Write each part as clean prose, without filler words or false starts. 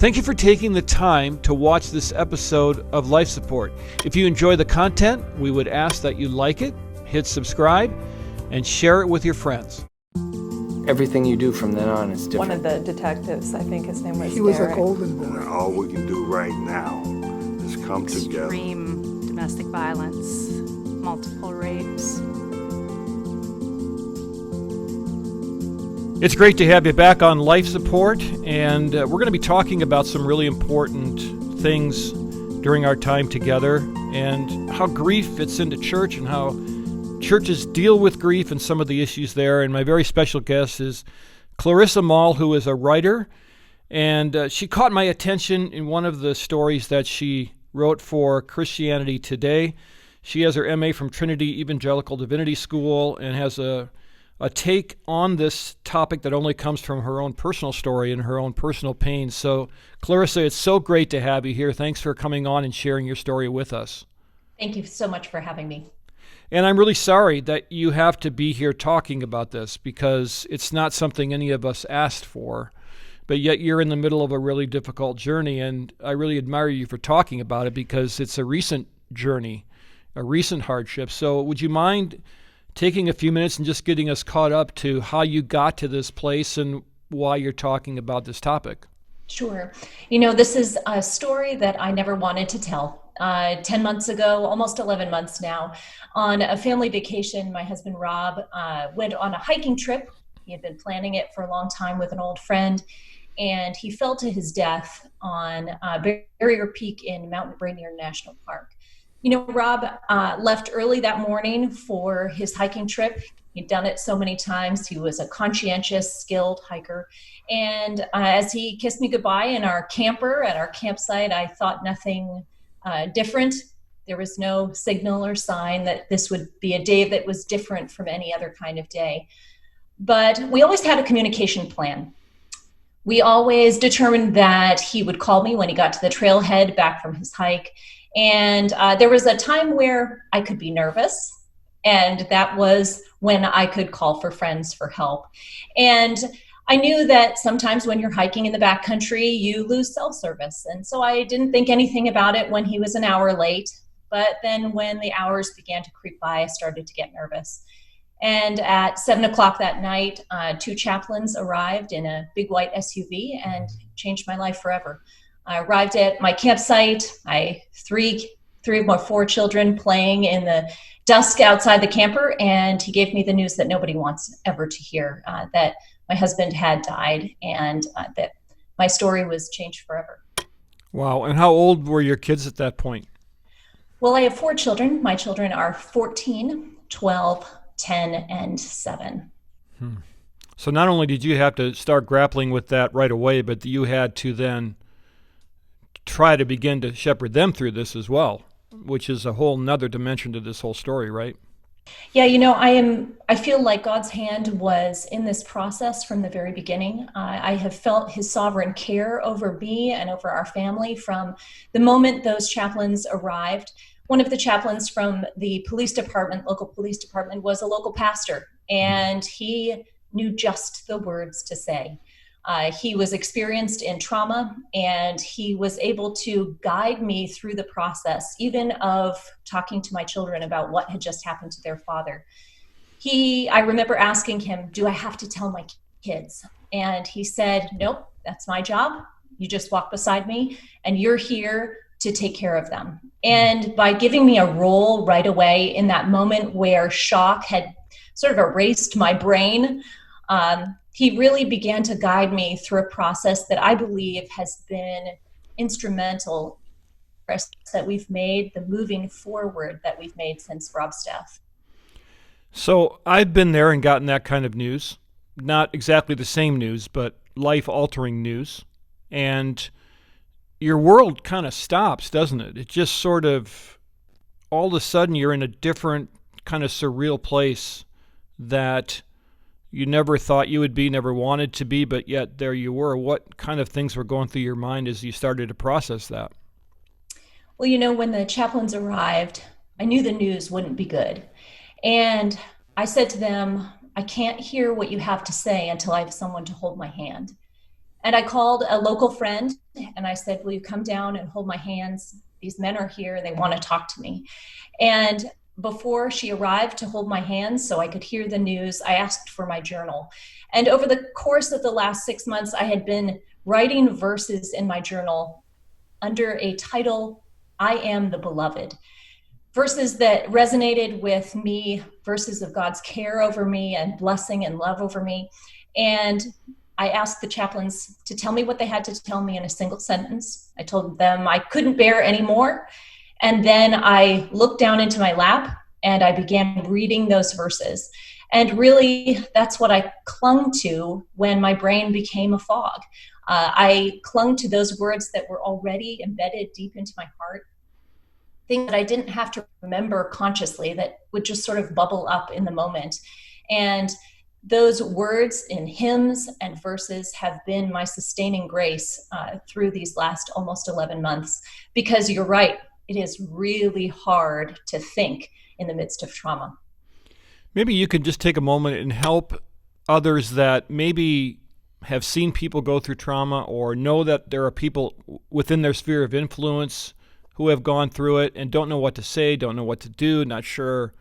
Thank you for taking the time to watch this episode of Life Support. If you enjoy the content, we would ask that you like it, hit subscribe, and share it with your friends. Everything you do from then on is different. One of the detectives, I think his name was He was a Derek. golden boy. And all we can do right now is come together. Extreme domestic violence, multiple rapes. It's great to have you back on Life Support, and we're going to be talking about some really important things during our time together and how grief fits into church and how churches deal with grief and some of the issues there. And my very special guest is Clarissa Moll, who is a writer, and she caught my attention in one of the stories that she wrote for Christianity Today. She has her MA from Trinity Evangelical Divinity School and has a take on this topic that only comes from her own personal story and her own personal pain. So, Clarissa, it's so great to have you here. Thanks for coming on and sharing your story with us. Thank you so much for having me. And I'm really sorry that you have to be here talking about this because it's not something any of us asked for, but yet you're in the middle of a really difficult journey, and I really admire you for talking about it because it's a recent journey, a recent hardship. So would you mind taking a few minutes and just getting us caught up to how you got to this place and why you're talking about this topic? Sure. You know, this is a story that I never wanted to tell. 10 months ago, almost 11 months now, on a family vacation, my husband Rob went on a hiking trip. He had been planning it for a long time with an old friend, and he fell to his death on Barrier Peak in Mount Rainier National Park. You know, Rob left early that morning for his hiking trip. He'd done it so many times. He was a conscientious, skilled hiker. And as he kissed me goodbye in our camper at our campsite, I thought nothing different. There was no signal or sign that this would be a day that was different from any other kind of day. But we always had a communication plan. We always determined that he would call me when he got to the trailhead back from his hike. And there was a time where I could be nervous, and that was when I could call for friends for help. And I knew that sometimes when you're hiking in the backcountry, you lose cell service. And so I didn't think anything about it when he was an hour late. But then when the hours began to creep by, I started to get nervous. And at 7 o'clock that night, 2 chaplains arrived in a big white SUV and changed my life forever. I arrived at my campsite. Three of my 4 children playing in the dusk outside the camper, and he gave me the news that nobody wants ever to hear, that my husband had died and that my story was changed forever. Wow. And how old were your kids at that point? Well, I have 4 children. My children are 14, 12, 10, and 7. So not only did you have to start grappling with that right away, but you had to then try to begin to shepherd them through this as well, which is a whole nother dimension to this whole story, right? Yeah, you know, I feel like God's hand was in this process from the very beginning. I have felt his sovereign care over me and over our family from the moment those chaplains arrived. One of the chaplains from the police department, local police department, was a local pastor, and he knew just the words to say. He was experienced in trauma, and he was able to guide me through the process, even of talking to my children about what had just happened to their father. I remember asking him, do I have to tell my kids? And he said, nope, that's my job. You just walk beside me, and you're here to take care of them. And by giving me a role right away in that moment where shock had sort of erased my brain, he really began to guide me through a process that I believe has been instrumental that we've made, the moving forward that we've made since Rob's death. So I've been there and gotten that kind of news, not exactly the same news, but life-altering news. And your world kind of stops, doesn't it? It just sort of, all of a sudden you're in a different kind of surreal place that you never thought you would be, never wanted to be, but yet there you were. What kind of things were going through your mind as you started to process that? Well, you know, when the chaplains arrived, I knew the news wouldn't be good. And I said to them, I can't hear what you have to say until I have someone to hold my hand. And I called a local friend and I said, will you come down and hold my hands? These men are here. They want to talk to me. And before she arrived to hold my hands so I could hear the news, I asked for my journal. And over the course of the last 6 months, I had been writing verses in my journal under a title, I Am the Beloved. Verses that resonated with me, verses of God's care over me and blessing and love over me. And I asked the chaplains to tell me what they had to tell me in a single sentence. I told them I couldn't bear any more. And then I looked down into my lap and I began reading those verses. And really, that's what I clung to when my brain became a fog. I clung to those words that were already embedded deep into my heart, things that I didn't have to remember consciously that would just sort of bubble up in the moment. And those words in hymns and verses have been my sustaining grace through these last almost 11 months, because you're right, it is really hard to think in the midst of trauma. Maybe you could just take a moment and help others that maybe have seen people go through trauma or know that there are people within their sphere of influence who have gone through it and don't know what to say, don't know what to do, not sure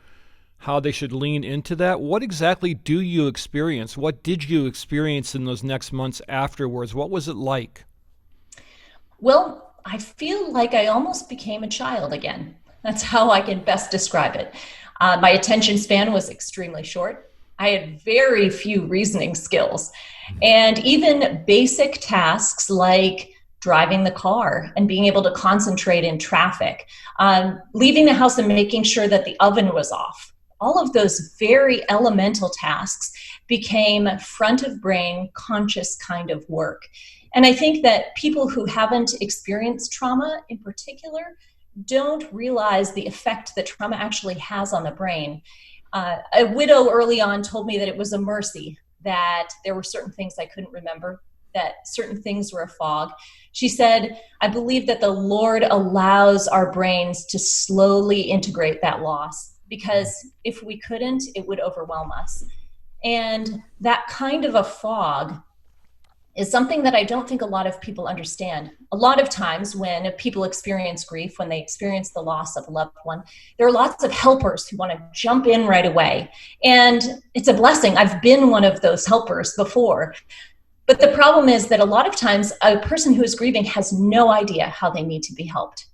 how they should lean into that. What exactly do you experience? What did you experience in those next months afterwards? What was it like? Well, I feel like I almost became a child again. That's how I can best describe it. My attention span was extremely short. I had very few reasoning skills. And even basic tasks like driving the car and being able to concentrate in traffic, leaving the house and making sure that the oven was off. All of those very elemental tasks became front of brain, conscious kind of work. And I think that people who haven't experienced trauma in particular don't realize the effect that trauma actually has on the brain. A widow early on told me that it was a mercy that there were certain things I couldn't remember, that certain things were a fog. She said, I believe that the Lord allows our brains to slowly integrate that loss, because if we couldn't, it would overwhelm us. And that kind of a fog is something that I don't think a lot of people understand. A lot of times when people experience grief, when they experience the loss of a loved one, there are lots of helpers who want to jump in right away. And it's a blessing. I've been one of those helpers before. But the problem is that a lot of times a person who is grieving has no idea how they need to be helped.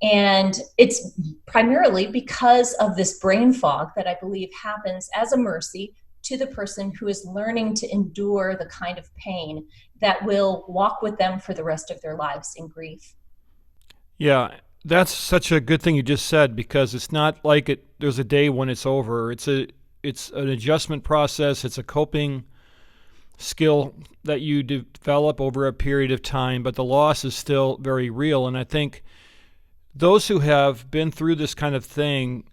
And it's primarily because of this brain fog that I believe happens as a mercy to the person who is learning to endure the kind of pain that will walk with them for the rest of their lives in grief. Yeah, that's such a good thing you just said, because it's not like there's a day when it's over. It's an adjustment process. It's a coping skill that you develop over a period of time, but the loss is still very real. And I think those who have been through this kind of thing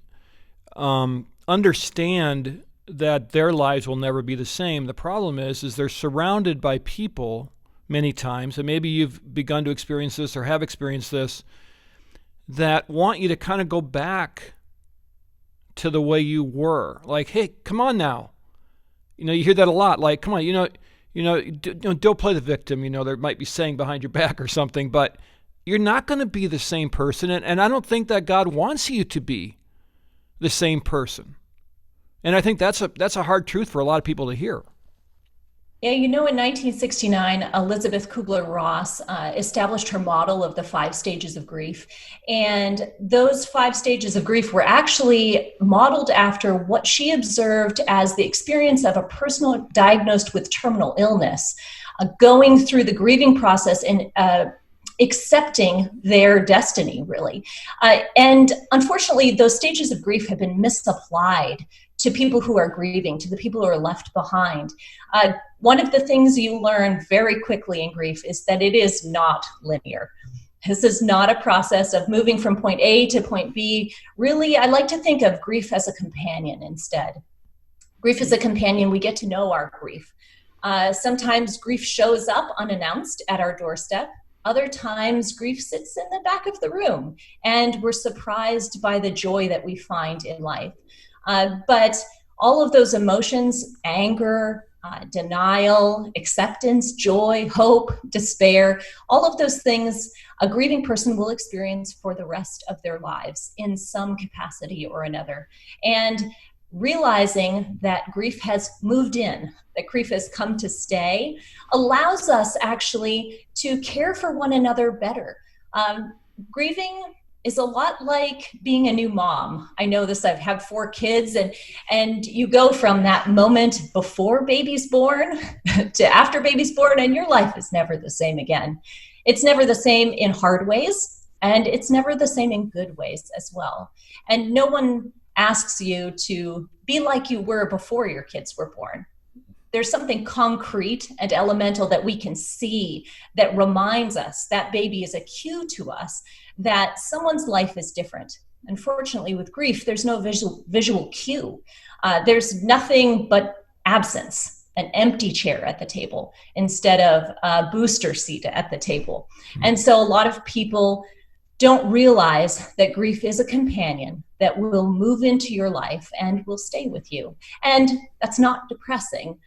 understand that their lives will never be the same. The problem is they're surrounded by people many times, and maybe you've begun to experience this or have experienced this, that want you to kind of go back to the way you were. Like, hey, come on now. You hear that a lot. Like, come on, don't play the victim. They might be saying behind your back or something, but you're not going to be the same person. And I don't think that God wants you to be the same person. And I think that's a hard truth for a lot of people to hear. Yeah, in 1969, Elizabeth Kubler-Ross established her model of the 5 stages of grief. And those 5 stages of grief were actually modeled after what she observed as the experience of a person diagnosed with terminal illness, going through the grieving process and accepting their destiny, really. And unfortunately, those stages of grief have been misapplied to people who are grieving, to the people who are left behind. One of the things you learn very quickly in grief is that it is not linear. This is not a process of moving from point A to point B. Really, I like to think of grief as a companion instead. Grief is a companion. We get to know our grief. Sometimes grief shows up unannounced at our doorstep. Other times, grief sits in the back of the room, and we're surprised by the joy that we find in life. But all of those emotions, anger, denial, acceptance, joy, hope, despair, all of those things a grieving person will experience for the rest of their lives in some capacity or another. And realizing that grief has moved in, that grief has come to stay, allows us actually to care for one another better. Grieving is a lot like being a new mom. I know this, I've had 4 kids, and you go from that moment before baby's born to after baby's born, and your life is never the same again. It's never the same in hard ways, and it's never the same in good ways as well. And no one asks you to be like you were before your kids were born. There's something concrete and elemental that we can see that reminds us that baby is a cue to us that someone's life is different. Unfortunately, with grief, there's no visual cue. There's nothing but absence, an empty chair at the table instead of a booster seat at the table. And so a lot of people don't realize that grief is a companion that will move into your life and will stay with you. And that's not depressing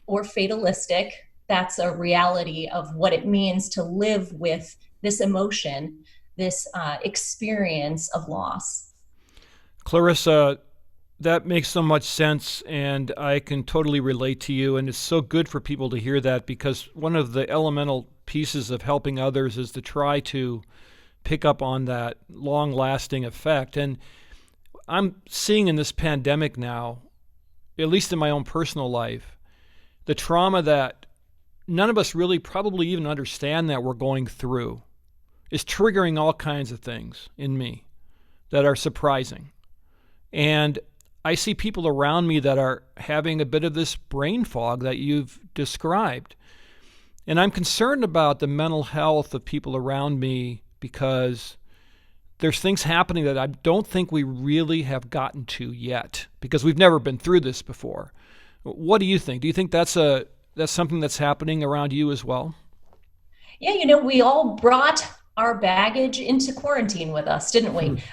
or fatalistic. That's a reality of what it means to live with this emotion, this experience of loss. Clarissa, that makes so much sense, and I can totally relate to you. And it's so good for people to hear that, because one of the elemental pieces of helping others is to try to pick up on that long-lasting effect. And I'm seeing in this pandemic now, at least in my own personal life, the trauma that none of us really probably even understand that we're going through is triggering all kinds of things in me that are surprising. And I see people around me that are having a bit of this brain fog that you've described. And I'm concerned about the mental health of people around me, because there's things happening that I don't think we really have gotten to yet, because we've never been through this before. What do you think? Do you think that's something that's happening around you as well? Yeah, we all brought our baggage into quarantine with us, didn't we?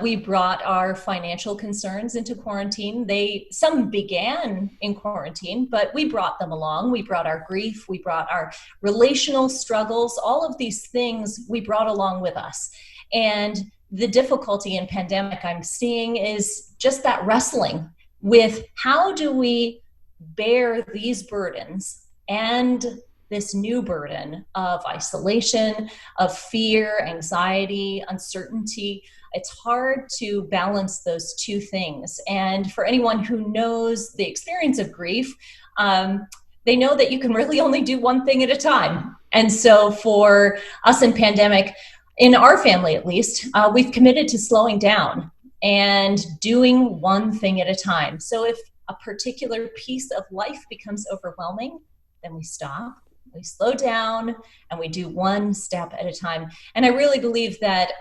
We brought our financial concerns into quarantine. Some began in quarantine, but we brought them along. We brought our grief, we brought our relational struggles, all of these things we brought along with us. And the difficulty in pandemic I'm seeing is just that wrestling with how do we bear these burdens and this new burden of isolation, of fear, anxiety, uncertainty. It's hard to balance those two things. And for anyone who knows the experience of grief, they know that you can really only do one thing at a time. And so for us in pandemic, in our family at least, we've committed to slowing down and doing one thing at a time. So if a particular piece of life becomes overwhelming, then we stop. We slow down and we do one step at a time. And I really believe that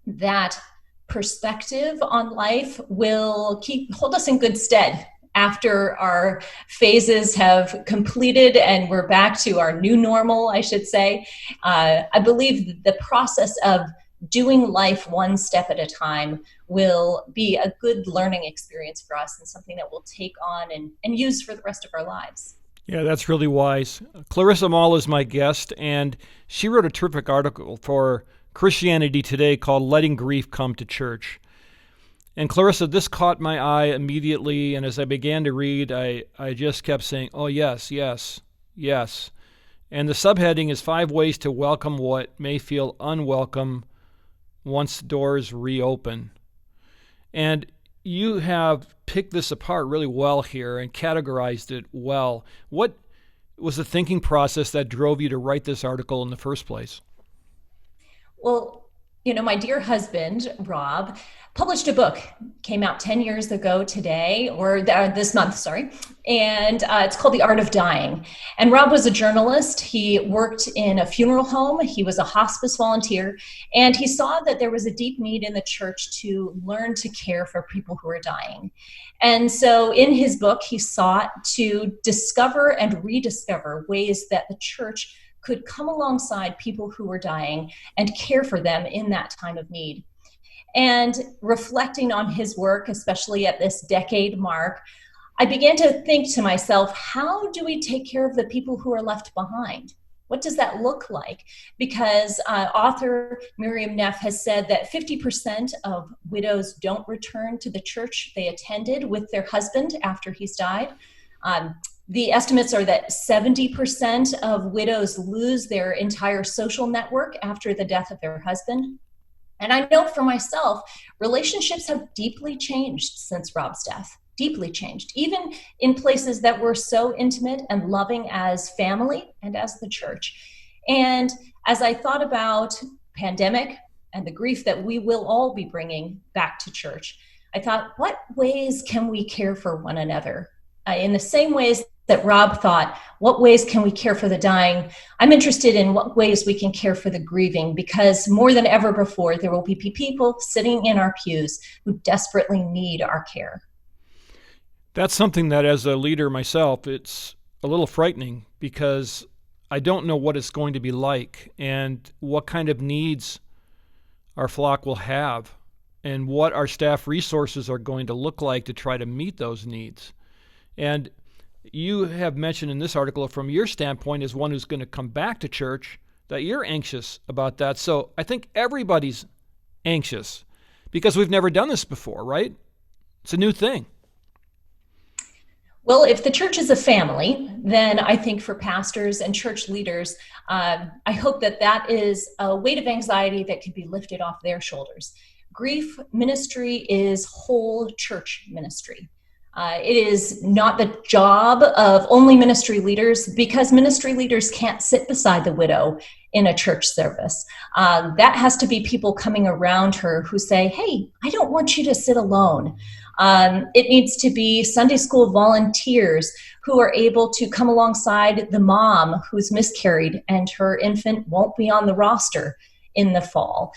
that perspective on life will hold us in good stead after our phases have completed and we're back to our new normal, I should say. I believe the process of doing life one step at a time will be a good learning experience for us and something that we'll take on and use for the rest of our lives. Yeah, that's really wise. Clarissa Moll is my guest, and she wrote a terrific article for Christianity Today called Letting Grief Come to Church. And Clarissa, this caught my eye immediately, and as I began to read, I just kept saying, oh, yes, yes, yes. And the subheading is 5 Ways to Welcome What May Feel Unwelcome Once Doors Reopen. And you have picked this apart really well here and categorized it well. What was the thinking process that drove you to write this article in the first place? Well, my dear husband, Rob, published a book, came out 10 years ago today, or this month, sorry, and it's called The Art of Dying. And Rob was a journalist. He worked in a funeral home. He was a hospice volunteer, and he saw that there was a deep need in the church to learn to care for people who are dying. And so in his book, he sought to discover and rediscover ways that the church could come alongside people who were dying and care for them in that time of need. And reflecting on his work, especially at this decade mark, I began to think to myself, how do we take care of the people who are left behind? What does that look like? Because author Miriam Neff has said that 50% of widows don't return to the church they attended with their husband after he's died. The estimates are that 70% of widows lose their entire social network after the death of their husband. And I know for myself, relationships have deeply changed since Rob's death. Deeply changed, even in places that were so intimate and loving as family and as the church. And as I thought about pandemic and the grief that we will all be bringing back to church, I thought, what ways can we care for one another? In the same ways that Rob thought, what ways can we care for the dying? I'm interested in what ways we can care for the grieving, because more than ever before, there will be people sitting in our pews who desperately need our care. That's something that, as a leader myself, it's a little frightening because I don't know what it's going to be like and what kind of needs our flock will have and what our staff resources are going to look like to try to meet those needs. And you have mentioned in this article, from your standpoint as one who's going to come back to church, that you're anxious about that. So I think everybody's anxious because we've never done this before, right? It's a new thing. Well, if the church is a family, then I think for pastors and church leaders, I hope that that is a weight of anxiety that can be lifted off their shoulders. Grief ministry is whole church ministry. It is not the job of only ministry leaders, because ministry leaders can't sit beside the widow in a church service. That has to be people coming around her who say, hey, I don't want you to sit alone. It needs to be Sunday school volunteers who are able to come alongside the mom who's miscarried and her infant won't be on the roster in the fall,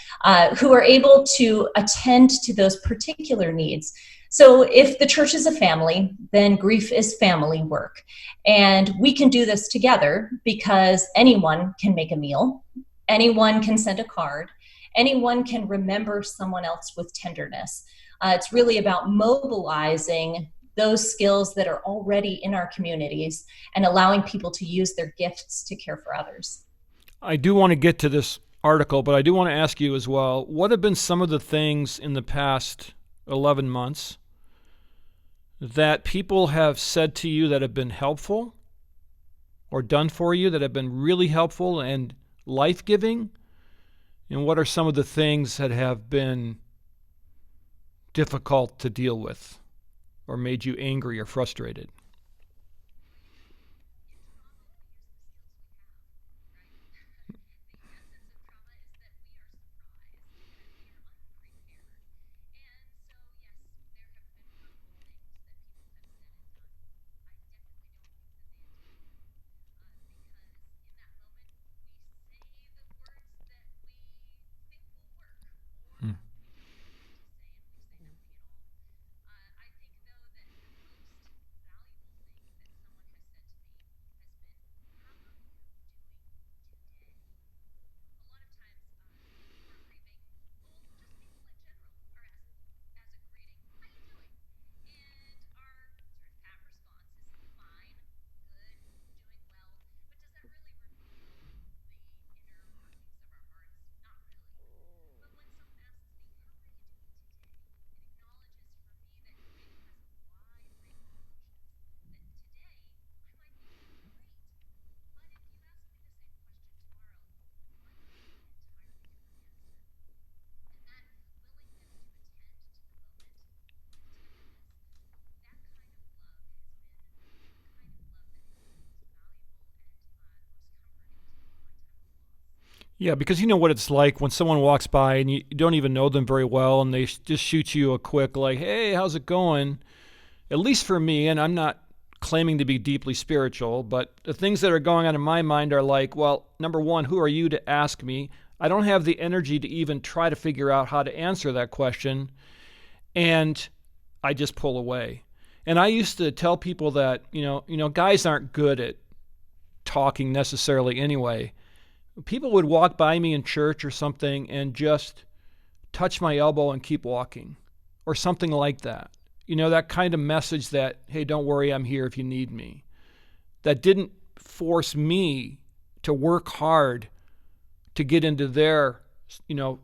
who are able to attend to those particular needs. So if the church is a family, then grief is family work. And we can do this together because anyone can make a meal, anyone can send a card, anyone can remember someone else with tenderness. It's really about mobilizing those skills that are already in our communities and allowing people to use their gifts to care for others. I do want to get to this article, but I do want to ask you as well, what have been some of the things in the past 11 months that people have said to you that have been helpful or done for you that have been really helpful and life-giving? And what are some of the things that have been difficult to deal with or made you angry or frustrated? Yeah, because you know what it's like when someone walks by and you don't even know them very well and they just shoot you a quick like, hey, how's it going? At least for me, and I'm not claiming to be deeply spiritual, but the things that are going on in my mind are like, well, number one, who are you to ask me? I don't have the energy to even try to figure out how to answer that question, and I just pull away. And I used to tell people that, guys aren't good at talking necessarily anyway. People would walk by me in church or something and just touch my elbow and keep walking or something like that. that kind of message that, hey, don't worry, I'm here if you need me. That didn't force me to work hard to get into their,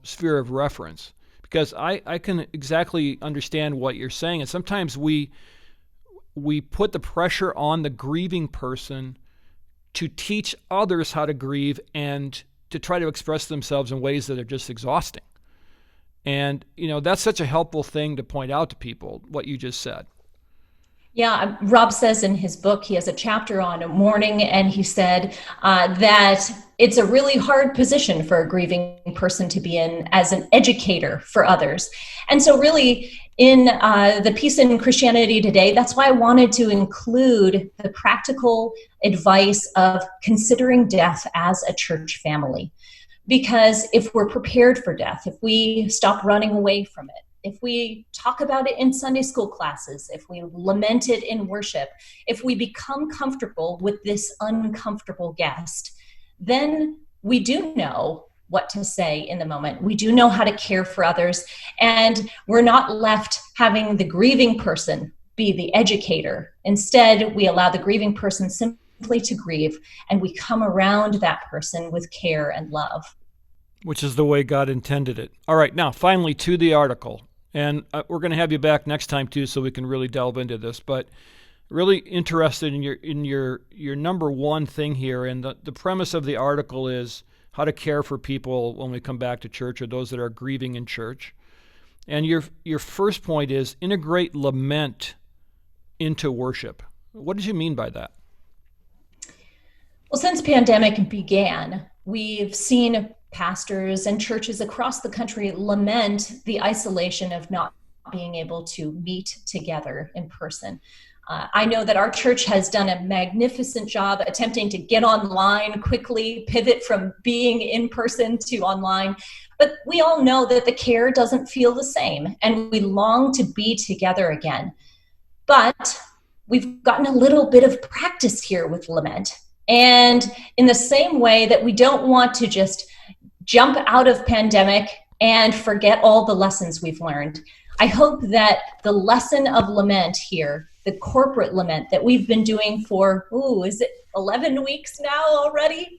sphere of reference. Because I can exactly understand what you're saying. And sometimes we put the pressure on the grieving person to teach others how to grieve and to try to express themselves in ways that are just exhausting. And, that's such a helpful thing to point out to people, what you just said. Yeah, Rob says in his book, he has a chapter on mourning, and he said that it's a really hard position for a grieving person to be in as an educator for others. And so really, in the Peace in Christianity Today, that's why I wanted to include the practical advice of considering death as a church family. Because if we're prepared for death, if we stop running away from it, if we talk about it in Sunday school classes, if we lament it in worship, if we become comfortable with this uncomfortable guest, then we do know what to say in the moment. We do know how to care for others, and we're not left having the grieving person be the educator. Instead, we allow the grieving person simply to grieve, and we come around that person with care and love. Which is the way God intended it. All right, now finally to the article. And we're going to have you back next time too, so we can really delve into this. But really interested in your number one thing here, and the premise of the article is how to care for people when we come back to church, or those that are grieving in church. And your first point is integrate lament into worship. What did you mean by that? Well, since pandemic began, we've seen pastors and churches across the country lament the isolation of not being able to meet together in person. I know that our church has done a magnificent job attempting to get online quickly, pivot from being in person to online. But we all know that the care doesn't feel the same, and we long to be together again. But we've gotten a little bit of practice here with lament. And in the same way that we don't want to just jump out of pandemic and forget all the lessons we've learned, I hope that the lesson of lament here, the corporate lament that we've been doing for, is it 11 weeks now already?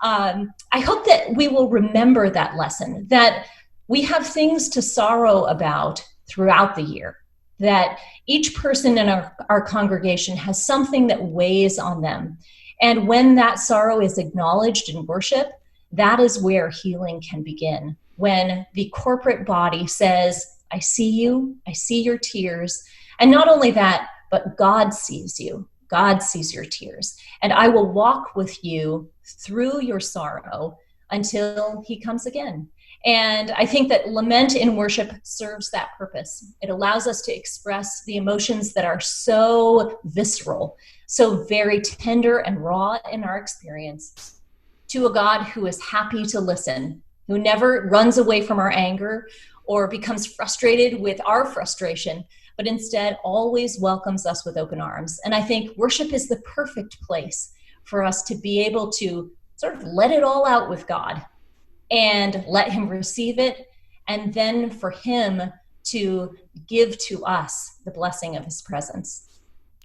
I hope that we will remember that lesson, that we have things to sorrow about throughout the year, that each person in our congregation has something that weighs on them. And when that sorrow is acknowledged in worship, that is where healing can begin. When the corporate body says, I see you, I see your tears. And not only that, but God sees you. God sees your tears. And I will walk with you through your sorrow until he comes again. And I think that lament in worship serves that purpose. It allows us to express the emotions that are so visceral, so very tender and raw in our experience, to a God who is happy to listen, who never runs away from our anger or becomes frustrated with our frustration, but instead always welcomes us with open arms. And I think worship is the perfect place for us to be able to sort of let it all out with God and let him receive it, and then for him to give to us the blessing of his presence.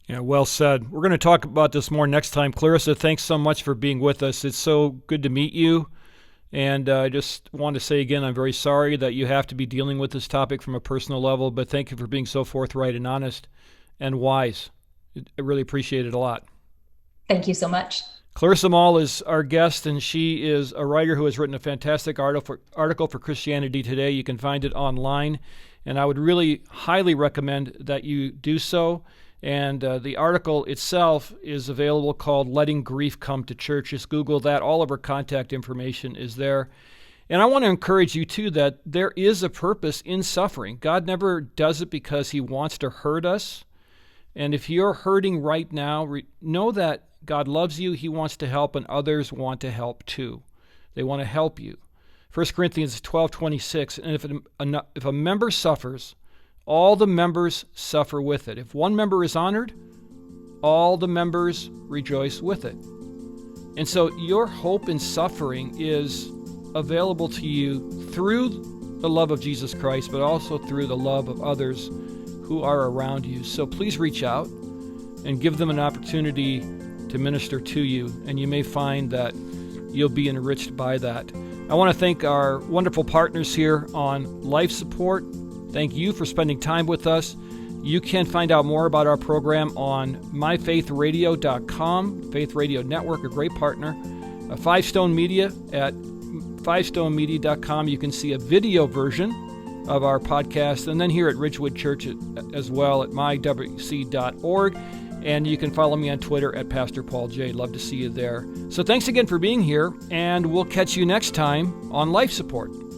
Yeah, well said. We're going to talk about this more next time. Clarissa, thanks so much for being with us. It's so good to meet you. And I just want to say again, I'm very sorry that you have to be dealing with this topic from a personal level, but thank you for being so forthright and honest and wise. I really appreciate it a lot. Thank you so much. Clarissa Moll is our guest, and she is a writer who has written a fantastic article for Christianity Today. You can find it online, and I would really highly recommend that you do so. And the article itself is available, called Letting Grief Come to Church. Just Google that. All of her contact information is there. And I want to encourage you, too, that there is a purpose in suffering. God never does it because he wants to hurt us. And if you're hurting right now, know that God loves you, he wants to help, and others want to help too. They want to help you. 1 Corinthians 12:26, and if a member suffers, all the members suffer with it. If one member is honored, all the members rejoice with it. And so your hope in suffering is available to you through the love of Jesus Christ, but also through the love of others who are around you. So please reach out and give them an opportunity to minister to you, and you may find that you'll be enriched by that. I want to thank our wonderful partners here on Life Support. Thank you for spending time with us. You can find out more about our program on myfaithradio.com, Faith Radio Network, a great partner. Five Stone Media at fivestonemedia.com. You can see a video version of our podcast, and then here at Ridgewood Church as well at mywc.org. And you can follow me on Twitter at Pastor Paul J. Love to see you there. So thanks again for being here, and we'll catch you next time on Life Support.